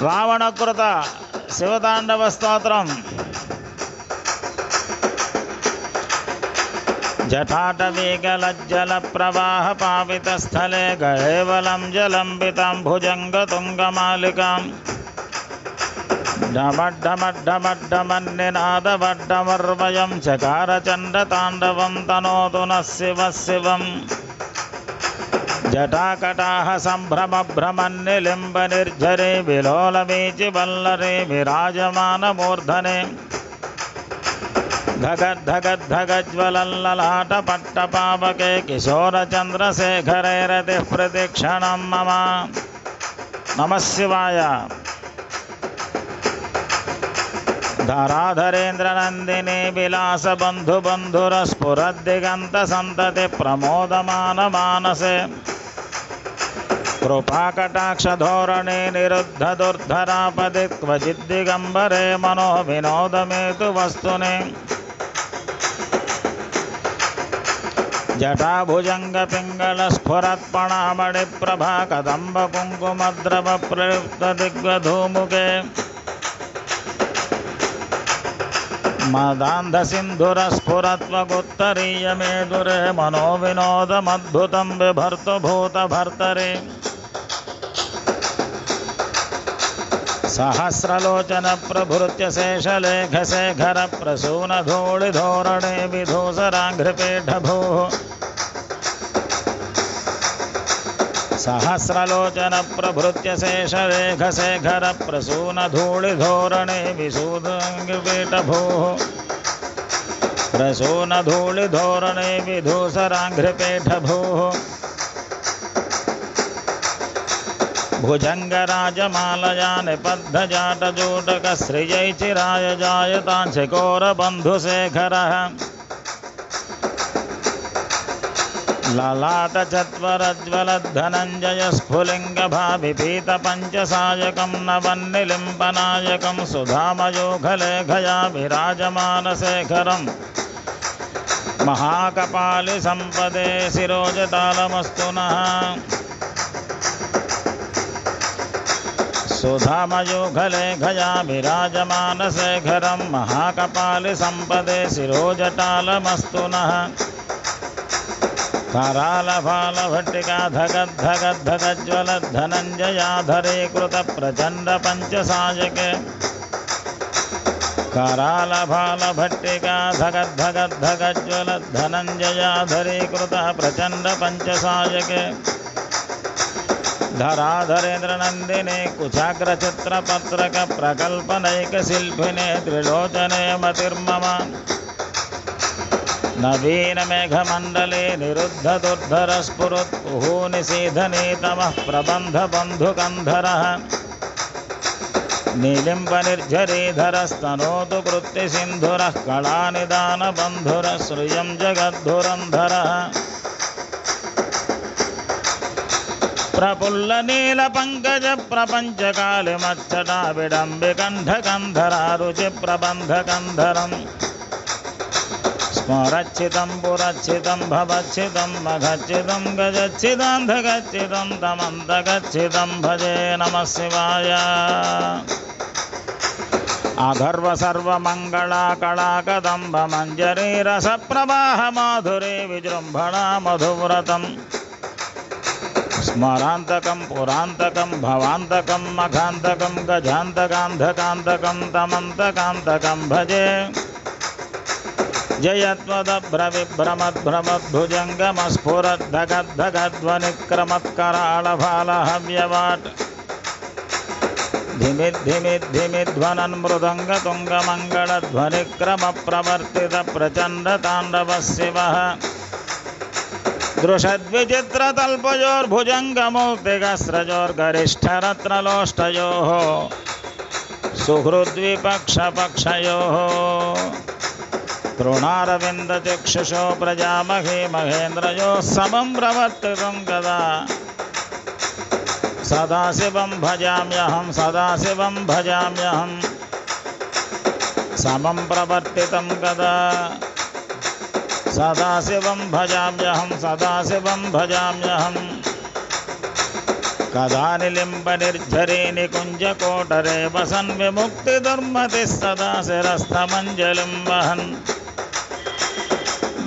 రావణకృత శివతాండవ స్తోత్రం. జటాటవీగలజ్జల ప్రవాహ పావిత స్థలే గహేవలం జలంబితాం భుజంగతుంగమాలికాం డమడ్డమడ్డమడ్డమన్నినాదవడ్డమర్వయం చకారచండతాండవం తనోతు నః శివః శివం. జటాకటాహ సంభ్రమభ్రమన్నిలింబ నిర్జరే విలోలవీచి వల్లరే విరాజమానమూర్ధనే ధగద్ధగద్ధగజ్వలల్లలాట పట్టపావకే కిశోరచంద్రశేఖరైరతిః ప్రతిక్షణం మమ. నమః శివాయ. ధరాధరేంద్రనందిని విలాస బంధుబంధురస్ఫురద్దిగంత సంతతి ప్రమోదమాన మానసే కృపాకటాక్షధోరణే నిరుద్ధ దుర్ధరాపది క్వచిద్దిగంబరే మనో వినోదమేతు వస్తునే జటాభుజంగ పింగళ స్ఫురత్పణామణి ప్రభా కదంబ కుంకుమద్రవ ప్రయుక్త దిగ్వధూముఖే మదాంధ సింధుర స్ఫురత్వగుత్తరీయమేదురే మనో వినోదమద్భుతం బిభర్తు భూత భర్తరే సహస్రలోచన ప్రభృత్య శేషలేఖ శేఖర ప్రసూన ధూళి ధోరణే విధూసరాఘ్రిపీఠభూ సహస్రలోచన ప్రభృత్య శేషలేఖ శేఖర ప్రసూన ధూళి ధోరణే విశూదపీఠభూ ప్రసూన ధూళి ధోరణే విధూసరాఘ్రిపీఠభూ భుజంగరాజమాలయా నిబద్ధజాటజూటక శ్రియై చిరాయ జాయతాంశకోరబంధుశేఖరః లలాటచత్వరజ్వలద్ధనంజయ స్ఫులింగభావిపీత పంచసాయకం నవన్నిలింపనాయకం సుధామయోఘలేఘయా విరాజమానశేఖరం మహాకపాలి సంపదే శిరోజతాళమస్తు నః. సుధామయోఘలేఘయా విరాజమానశేఖరం మహాకపాలి సంపదే శిరోజటాళమస్తు నః. करालभालभट्टिका धगद्धगद्धगज्वलद्धनञ्जयाधरीकृत प्रचण्ड पंचसायके करालभालभट्टिका धगद्धगद्धगज्वलद्धनञ्जयाधरीकृत प्रचण्ड पंचसायके धराधरेन्द्रनन्दिने कुचाग्रचित्रपत्रक प्रकल्पनैकशिल्पिने त्रिलोचने मतिर्मम नवीन मेघमंडले निरुद्ध दुर्धर स्फुरत् कुहूनिषेधने तमः प्रबंध बंधुकंधरः नीलिंब निर्झरीधरस्तनोतु कृत्ति सिंधुरः कलानिदान बंधुरः श्रियं जगद्धुरंधरः प्रफुल्ल नील पंकज प्रपंच कालिमच्छटा विडंबिकंधकंधरा रुचि प्रबंधकंधरम् स्मरच्छितं पुरच्छितं भवच्छितं मघच्छितं गजच्छिदान्धगच्छितं तमन्तगच्छितं भजे. नमः शिवाय. अगर्व सर्वमङ्गला कला कदम्ब मञ्जरी रसप्रवाह माधुरी विजृम्भणा मधुव्रतं स्मरान्तकं पुरान्तकं भवान्तकं मघान्तकं गजान्तकान्धकान्तकं तमन्तकान्तकं भजे. जयत्वदभ्रविभ्रमद्भ्रमद्भुजङ्गमस्फुरद्दगद्धगध्वनिक्रमत्कराळभालहव्यवाट् धिमिद्धिमिद्धिमिध्वनन् मृदङ्गतुङ्गमङ्गलध्वनिक्रमप्रवर्तित प्रचण्डताण्डवः शिवः दृशद्विचित्रतल्पयोर्भुजङ्गमूर्तिकस्रजोर्गरिष्ठरत्नलोष्टयोः सुहृद्विपक्षपक्षयोः तृणारविन्दचक्षुषो प्रजामहे महेन्द्रयो समं प्रवर्तितं कदा सदाशिवं भजाम्यहं सदाशिवं भजाम्यहं समं प्रवर्तितं कदा सदाशिवं भजाम्यहं सदाशिवं भजाम्यहं कदा निलिम्बनिर्झरे निकुञ्जकोटरे वसन् विमुक्तिदुर्मतिः सदा शिरस्थमञ्जलिं वहन्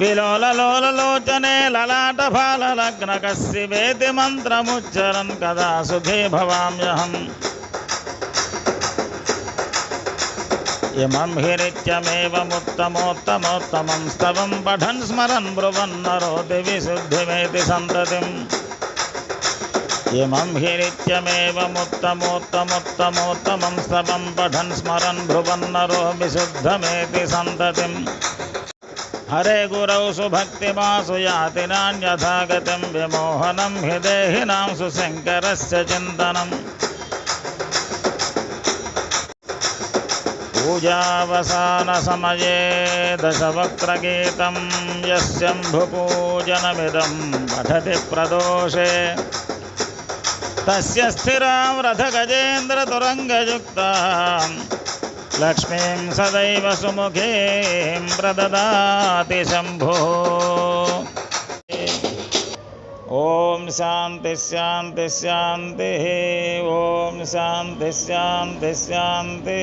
विलोललोललोचने ललाटफाललग्नकस्यवेति मन्त्रमुच्चरन् कदा सुखे भवाम्यहम् इमं हि नित्यमेवमुत्तमोत्तमोत्तमं स्तवं पठन् स्मरन् ब्रुवन्नरोति विशुद्धिमेति सन्ततिम् इमं हि नित्यमेवमुत्तमोत्तमोत्तमोत्तमं स्तवं पठन् स्मरन् ब्रुवन्नरो विशुद्धमेति सन्ततिम् हरे गुरौ सुभक्तिमासु याति नान्यथा गतिं विमोहनं हि देहिनां सुशङ्करस्य चिन्तनम् पूजावसानसमये दशवक्त्रगीतं यस्यम्भुपूजनमिदं पठति प्रदोषे तस्य स्थिरां रथगजेन्द्रतुरङ्गयुक्तां लक्ष्मीं सदैव सुमुखीं प्रददाति शम्भुः। ओम शांति शांति शांति। ओम शांति शांति शांति।